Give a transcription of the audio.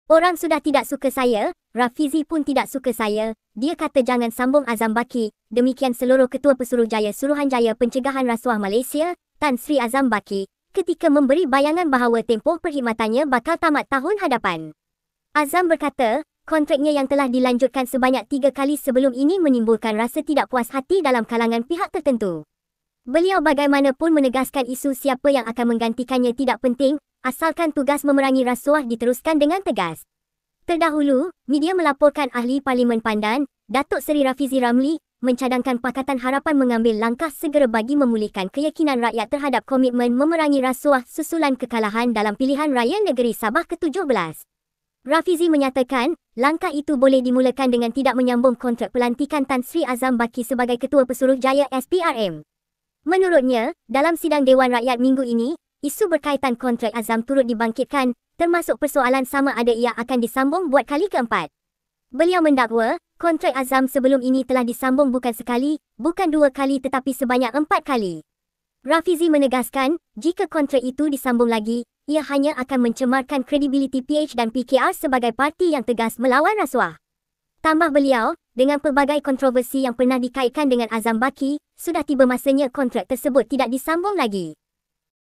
Orang sudah tidak suka saya, Rafizi pun tidak suka saya. Dia kata jangan sambung Azam Baki. Demikian seluruh Ketua Pesuruhjaya Suruhanjaya Pencegahan Rasuah Malaysia, Tan Sri Azam Baki, ketika memberi bayangan bahawa tempoh perkhidmatannya bakal tamat tahun hadapan. Azam berkata, kontraknya yang telah dilanjutkan sebanyak 3 kali sebelum ini menimbulkan rasa tidak puas hati dalam kalangan pihak tertentu. Beliau bagaimanapun menegaskan isu siapa yang akan menggantikannya tidak penting, asalkan tugas memerangi rasuah diteruskan dengan tegas. Terdahulu, media melaporkan Ahli Parlimen Pandan, Datuk Seri Rafizi Ramli, mencadangkan Pakatan Harapan mengambil langkah segera bagi memulihkan keyakinan rakyat terhadap komitmen memerangi rasuah susulan kekalahan dalam pilihan raya negeri Sabah ke-17. Rafizi menyatakan, langkah itu boleh dimulakan dengan tidak menyambung kontrak pelantikan Tan Sri Azam Baki sebagai Ketua Pesuruhjaya SPRM. Menurutnya, dalam sidang Dewan Rakyat minggu ini, isu berkaitan kontrak Azam turut dibangkitkan, termasuk persoalan sama ada ia akan disambung buat kali keempat. Beliau mendakwa, kontrak Azam sebelum ini telah disambung bukan sekali, bukan 2 kali tetapi sebanyak 4 kali. Rafizi menegaskan, jika kontrak itu disambung lagi, ia hanya akan mencemarkan kredibiliti PH dan PKR sebagai parti yang tegas melawan rasuah. Tambah beliau, dengan pelbagai kontroversi yang pernah dikaitkan dengan Azam Baki, sudah tiba masanya kontrak tersebut tidak disambung lagi.